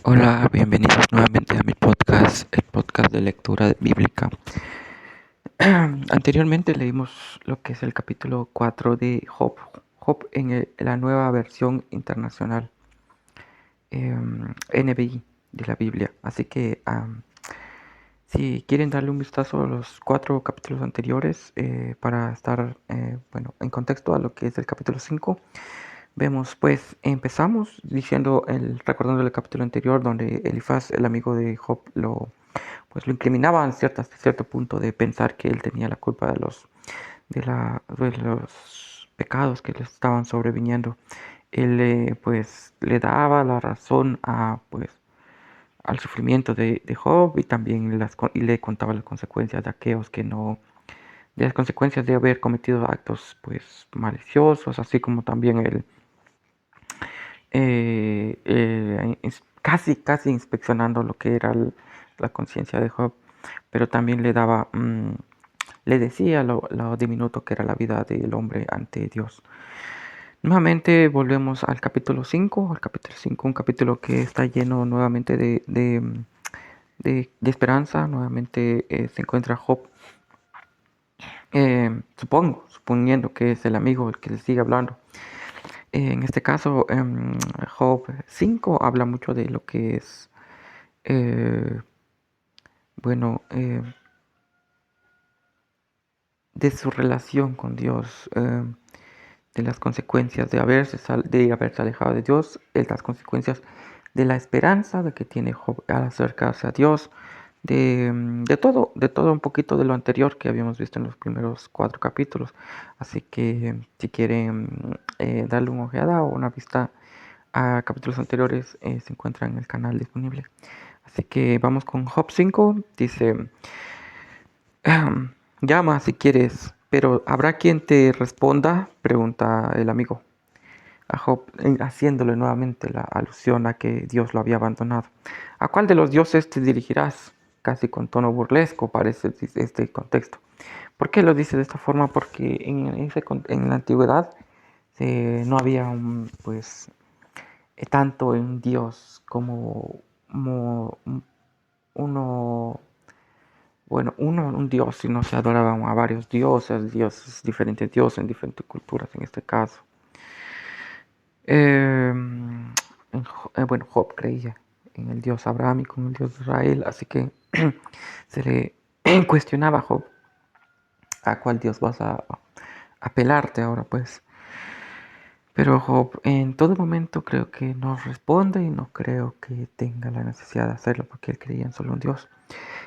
Hola, bienvenidos nuevamente a mi podcast, el podcast de lectura bíblica. Anteriormente leímos lo que es el capítulo 4 de Job en la nueva versión internacional, NBI de la Biblia. Así que si quieren darle un vistazo a los 4 capítulos anteriores para estar en contexto a lo que es el capítulo 5. Vemos, pues, empezamos recordando el capítulo anterior donde Elifaz, el amigo de Job, lo incriminaba hasta cierto punto de pensar que él tenía la culpa de los pecados que le estaban sobreviniendo. Él, le daba la razón al sufrimiento de Job y también le contaba las consecuencias de aquellos de las consecuencias de haber cometido actos, pues, maliciosos, así como también él casi inspeccionando lo que era la conciencia de Job, pero también le decía lo diminuto que era la vida del hombre ante Dios. Nuevamente volvemos al capítulo 5, un capítulo que está lleno nuevamente de esperanza. Nuevamente se encuentra Job, suponiendo que es el amigo el que le sigue hablando. En este caso, Job 5 habla mucho de lo que es, eh, bueno, de su relación con Dios, de las consecuencias de haberse alejado de Dios, las consecuencias de la esperanza de que tiene Job al acercarse a Dios, de todo un poquito de lo anterior que habíamos visto en los primeros 4 capítulos. Así que si quieren darle una ojeada o una vista a capítulos anteriores, se encuentra en el canal disponible. Así que vamos con Job 5. Dice, llama si quieres, pero ¿habrá quien te responda? Pregunta el amigo a Job, haciéndole nuevamente la alusión a que Dios lo había abandonado. ¿A cuál de los dioses te dirigirás? Casi con tono burlesco parece este contexto. ¿Por qué lo dice de esta forma? Porque en la antigüedad no había tanto en Dios como uno, un Dios, sino se adoraban a varios diferentes dioses en diferentes culturas en este caso. Eh, Job creía en el Dios abrahámico, en el Dios de Israel, así que se le cuestionaba a Job a cuál Dios vas a apelarte ahora, pues. Pero Job en todo momento creo que no responde y no creo que tenga la necesidad de hacerlo porque él creía en solo un Dios.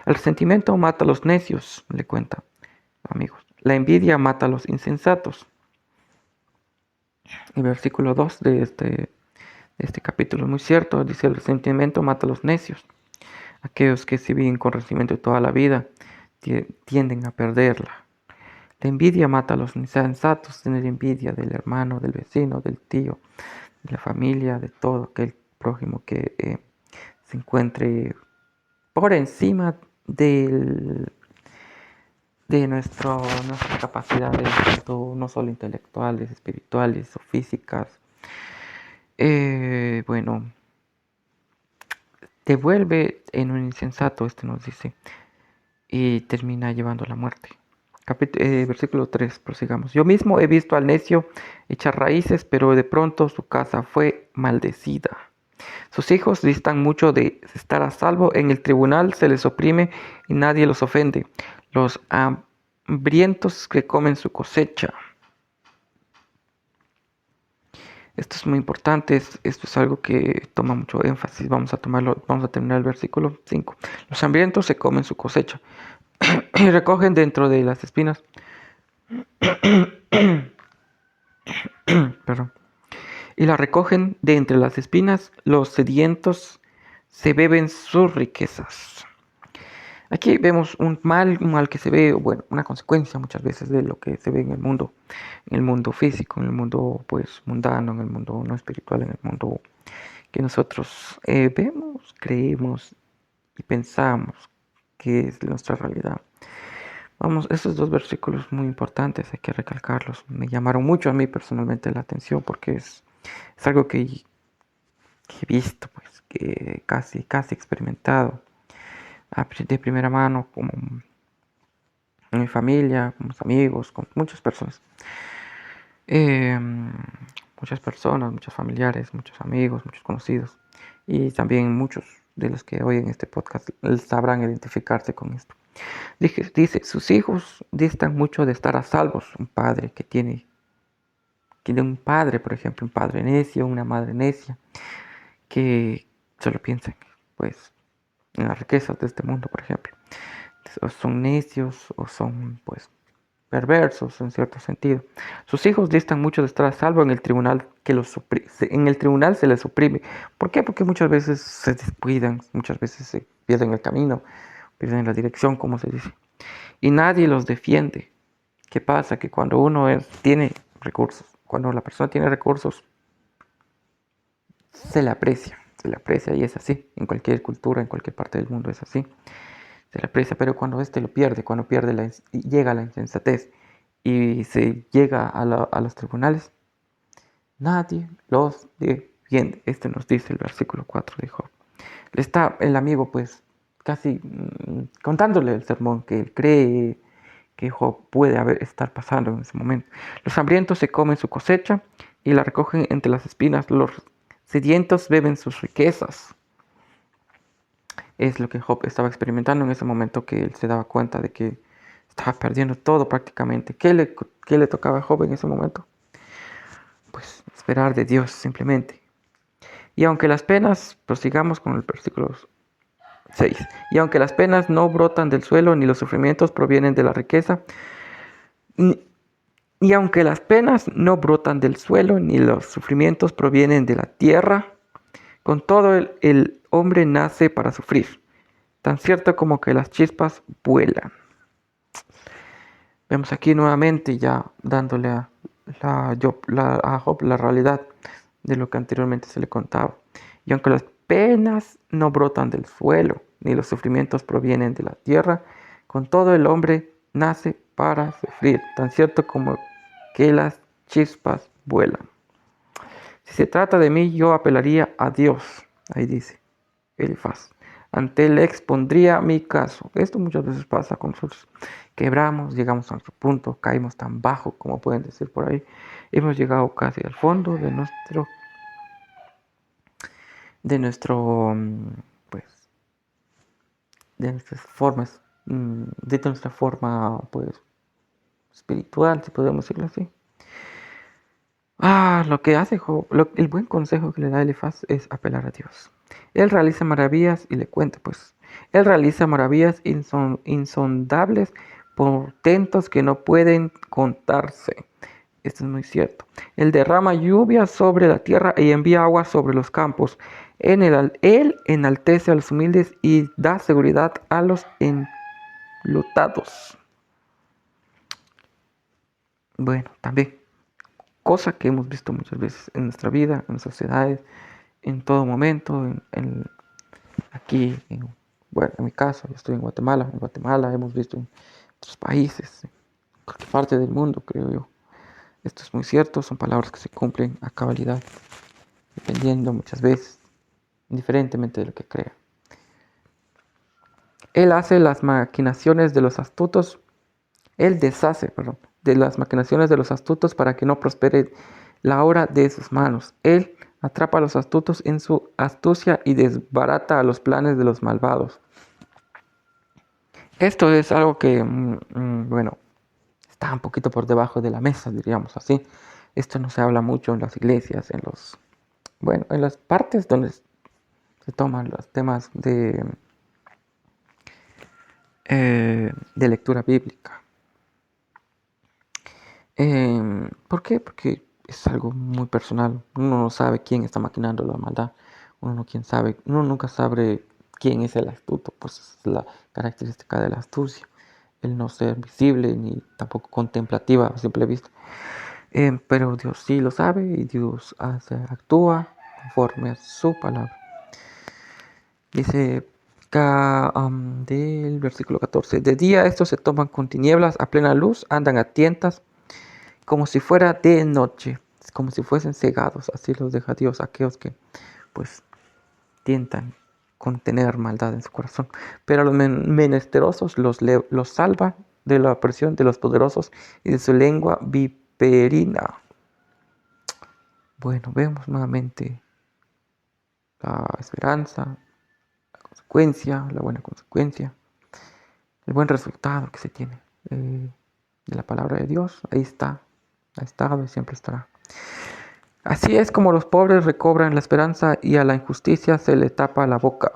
El resentimiento mata a los necios, le cuenta, amigos. La envidia mata a los insensatos. El versículo 2 de este capítulo es muy cierto. Dice, el resentimiento mata a los necios. Aquellos que se viven con resentimiento toda la vida tienden a perderla. La envidia mata a los insensatos. Tener envidia del hermano, del vecino, del tío, de la familia, de todo aquel prójimo que se encuentre por encima de nuestras capacidades, tanto no solo intelectuales, espirituales o físicas. Bueno, te vuelve en un insensato, nos dice, y termina llevando a la muerte. Versículo 3, prosigamos. Yo mismo he visto al necio echar raíces, pero de pronto su casa fue maldecida. Sus hijos distan mucho de estar a salvo. En el tribunal se les oprime y nadie los ofende. Los hambrientos que comen su cosecha. Esto es muy importante, esto es algo que toma mucho énfasis. Vamos a terminar el versículo 5. Los hambrientos se comen su cosecha y recogen dentro de las espinas. Perdón. Y la recogen de entre las espinas, los sedientos se beben sus riquezas. Aquí vemos un mal que se ve, bueno, una consecuencia muchas veces de lo que se ve en el mundo físico, en el mundo pues mundano, en el mundo no espiritual, en el mundo que nosotros vemos, creemos y pensamos que es nuestra realidad. Vamos, estos dos versículos muy importantes, hay que recalcarlos. Me llamaron mucho a mí personalmente la atención porque es algo que he visto, pues, casi experimentado de primera mano, como en mi familia, con mis amigos, con muchas personas. Eh, Muchas personas, muchos familiares, muchos amigos, muchos conocidos. Y también muchos de los que oyen este podcast sabrán identificarse con esto. Dice, sus hijos distan mucho de estar a salvos. Un padre que tiene un padre, por ejemplo, un padre necio, una madre necia, que solo piensan, pues, en las riquezas de este mundo, por ejemplo. O son necios o son, pues, perversos en cierto sentido. Sus hijos distan mucho de estar a salvo en el tribunal en el tribunal se les suprime. ¿Por qué? Porque muchas veces se descuidan, muchas veces se pierden el camino, pierden la dirección, como se dice. Y nadie los defiende. ¿Qué pasa? Que cuando tiene recursos, cuando la persona tiene recursos, se le aprecia y es así. En cualquier cultura, en cualquier parte del mundo es así. Se le aprecia, pero cuando lo pierde, llega a la insensatez y se llega a los tribunales, nadie los defiende. Este nos dice el versículo 4 de Job. Está el amigo, pues, casi contándole el sermón que él cree que Job puede estar pasando en ese momento. Los hambrientos se comen su cosecha y la recogen entre las espinas. Los sedientos beben sus riquezas. Es lo que Job estaba experimentando en ese momento, que él se daba cuenta de que estaba perdiendo todo prácticamente. ¿Qué le tocaba a Job en ese momento? Pues esperar de Dios simplemente. Y aunque las penas, prosigamos con el versículo 6. Y aunque las penas no brotan del suelo, ni los sufrimientos provienen de la riqueza, y aunque las penas no brotan del suelo, ni los sufrimientos provienen de la tierra, con todo el hombre nace para sufrir, tan cierto como que las chispas vuelan. Vemos aquí nuevamente ya dándole a Job la realidad de lo que anteriormente se le contaba. Y aunque las penas no brotan del suelo, ni los sufrimientos provienen de la tierra, con todo el hombre nace para sufrir, tan cierto como que las chispas vuelan. Si se trata de mí, yo apelaría a Dios, ahí dice Elifaz. Ante él expondría mi caso. Esto muchas veces pasa con nosotros. Quebramos, llegamos a nuestro punto, caímos tan bajo, como pueden decir por ahí. Hemos llegado casi al fondo de pues, de nuestras formas, de nuestra forma, pues, espiritual, si podemos decirlo así. Lo que hace Job, el buen consejo que le da Elifaz es apelar a Dios. Él realiza maravillas y le cuenta, pues, él realiza maravillas insondables, portentos que no pueden contarse. Esto es muy cierto. Él derrama lluvia sobre la tierra y envía agua sobre los campos. Él enaltece a los humildes y da seguridad a los enlutados. Bueno, también, cosa que hemos visto muchas veces en nuestra vida, en nuestras sociedades, en todo momento, aquí, bueno, en mi caso, yo estoy en Guatemala hemos visto en otros países, en cualquier parte del mundo, creo yo. Esto es muy cierto, son palabras que se cumplen a cabalidad, dependiendo muchas veces, indiferentemente de lo que crea. Él hace las maquinaciones de los astutos, él deshace, de las maquinaciones de los astutos para que no prospere la obra de sus manos. Él atrapa a los astutos en su astucia y desbarata a los planes de los malvados. Esto es algo que, bueno, está un poquito por debajo de la mesa, diríamos así. Esto no se habla mucho en las iglesias, en las partes donde se toman los temas de lectura bíblica. ¿Por qué? Porque es algo muy personal. Uno no sabe quién está maquinando la maldad. Uno nunca sabe quién es el astuto. Pues es la característica de la astucia. El no ser visible ni tampoco contemplativa a simple vista. Pero Dios sí lo sabe y Dios actúa conforme a su palabra. Dice del versículo 14. De día estos se toman con tinieblas, a plena luz andan a tientas, como si fuera de noche, como si fuesen cegados. Así los deja Dios, aquellos que pues tientan con tener maldad en su corazón. Pero a los menesterosos los salva de la opresión de los poderosos y de su lengua viperina. Bueno, vemos nuevamente la esperanza, la consecuencia, la buena consecuencia, el buen resultado que se tiene de la palabra de Dios. Ahí está, ha estado y siempre estará. Así es como los pobres recobran la esperanza y a la injusticia se le tapa la boca.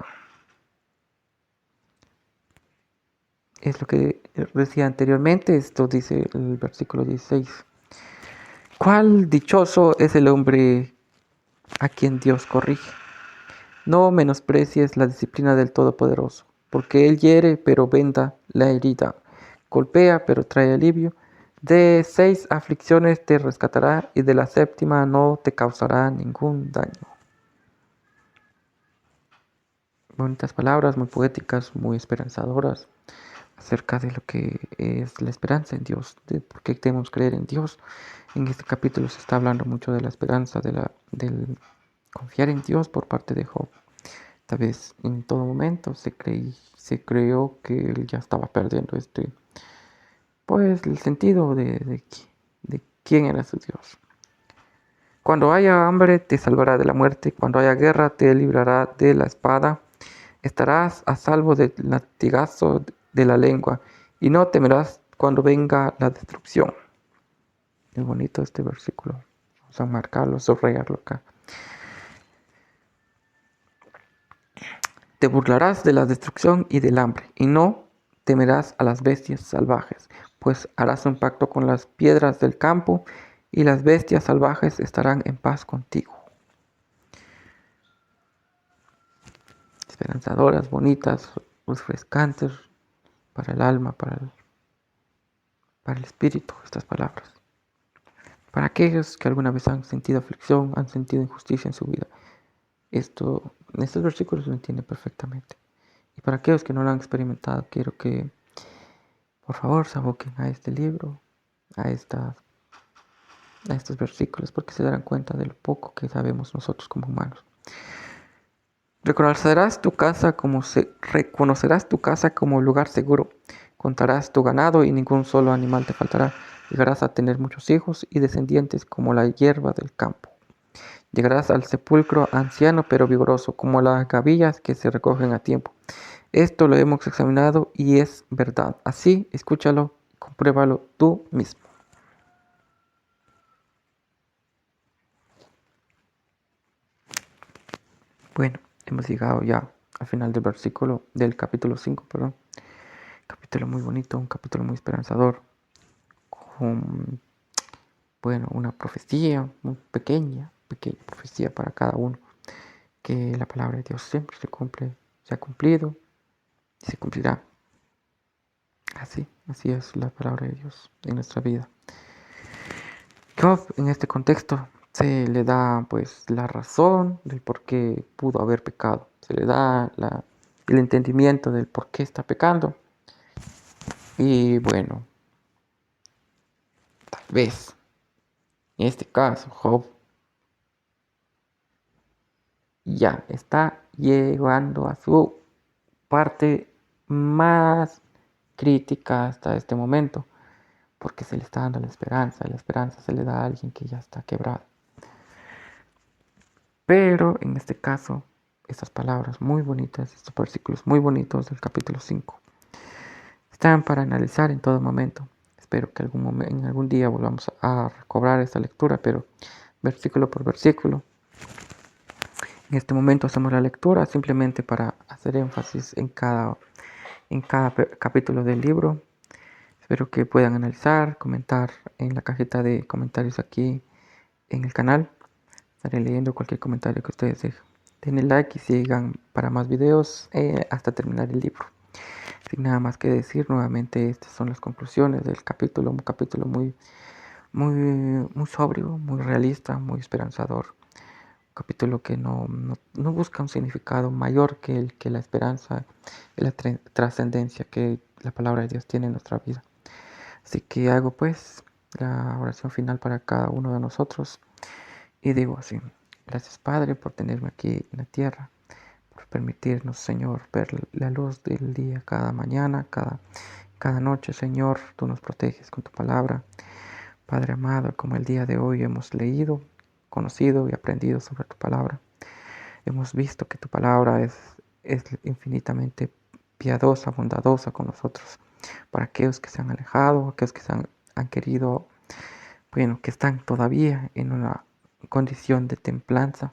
Es lo que decía anteriormente, esto dice el versículo 16. ¿Cuál dichoso es el hombre a quien Dios corrige? No menosprecies la disciplina del Todopoderoso, porque Él hiere pero venda la herida, golpea pero trae alivio. De 6 aflicciones te rescatará y de la 7ª no te causará ningún daño. Bonitas palabras, muy poéticas, muy esperanzadoras acerca de lo que es la esperanza en Dios, de por qué debemos creer en Dios. En este capítulo se está hablando mucho de la esperanza, del confiar en Dios por parte de Job. Tal vez en todo momento se creyó que él ya estaba perdiendo pues el sentido de quién era su Dios. Cuando haya hambre te salvará de la muerte, cuando haya guerra te librará de la espada. Estarás a salvo del latigazo de la lengua y no temerás cuando venga la destrucción. Es bonito este versículo. Vamos a marcarlo, subrayarlo acá. Te burlarás de la destrucción y del hambre, y no temerás a las bestias salvajes, pues harás un pacto con las piedras del campo, y las bestias salvajes estarán en paz contigo. Esperanzadoras, bonitas, refrescantes para el alma, para el espíritu, estas palabras. Para aquellos que alguna vez han sentido aflicción, han sentido injusticia en su vida, estos versículos lo entienden perfectamente. Y para aquellos que no lo han experimentado, quiero que por favor se aboquen a este libro, a estos versículos, porque se darán cuenta de lo poco que sabemos nosotros como humanos. Reconocerás tu casa como lugar seguro. Contarás tu ganado y ningún solo animal te faltará. Llegarás a tener muchos hijos y descendientes como la hierba del campo. Llegarás al sepulcro anciano pero vigoroso, como las gavillas que se recogen a tiempo. Esto lo hemos examinado y es verdad. Así, escúchalo y compruébalo tú mismo. Bueno, hemos llegado ya al final del capítulo 5, perdón. Capítulo muy bonito, un capítulo muy esperanzador, con, bueno, una profecía muy pequeña profecía para cada uno, que la palabra de Dios siempre se ha cumplido y se cumplirá. Así es la palabra de Dios en nuestra vida. Job, en este contexto, se le da pues la razón del por qué pudo haber pecado. Se le da el entendimiento del por qué está pecando. Y bueno, tal vez, en este caso, Job ya está llegando a su parte más crítica hasta este momento, porque se le está dando la esperanza se le da a alguien que ya está quebrado. Pero en este caso, estas palabras muy bonitas, estos versículos muy bonitos del capítulo 5, están para analizar en todo momento. Espero que en algún día volvamos a recobrar esta lectura, pero versículo por versículo. En este momento hacemos la lectura simplemente para hacer énfasis en cada capítulo del libro. Espero que puedan analizar, comentar en la cajita de comentarios aquí en el canal. Estaré leyendo cualquier comentario que ustedes dejen. Denle like y sigan para más videos hasta terminar el libro. Sin nada más que decir, nuevamente estas son las conclusiones del capítulo. Un capítulo muy sobrio, muy realista, muy esperanzador. Un capítulo que no busca un significado mayor que la esperanza y la trascendencia que la palabra de Dios tiene en nuestra vida. Así que hago pues la oración final para cada uno de nosotros y digo así: gracias Padre por tenerme aquí en la tierra, por permitirnos, Señor, ver la luz del día cada mañana, cada noche, Señor. Tú nos proteges con tu palabra. Padre amado, como el día de hoy hemos leído, conocido y aprendido sobre tu palabra. Hemos visto que tu palabra es infinitamente piadosa, bondadosa con nosotros. Para aquellos que se han alejado, aquellos que han querido, bueno, que están todavía en una condición de templanza,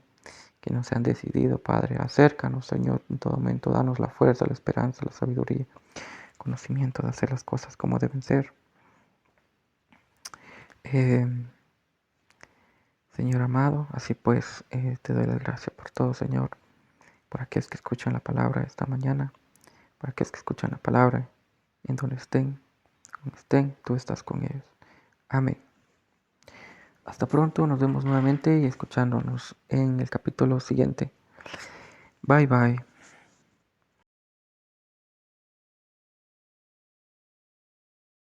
que no se han decidido, Padre. Acércanos, Señor, en todo momento. Danos la fuerza, la esperanza, la sabiduría, conocimiento de hacer las cosas como deben ser. Eh, Señor amado, así pues, te doy las gracias por todo, Señor, por aquellos que escuchan la palabra esta mañana, por aquellos que escuchan la palabra, en donde estén, tú estás con ellos. Amén. Hasta pronto, nos vemos nuevamente y escuchándonos en el capítulo siguiente. Bye bye.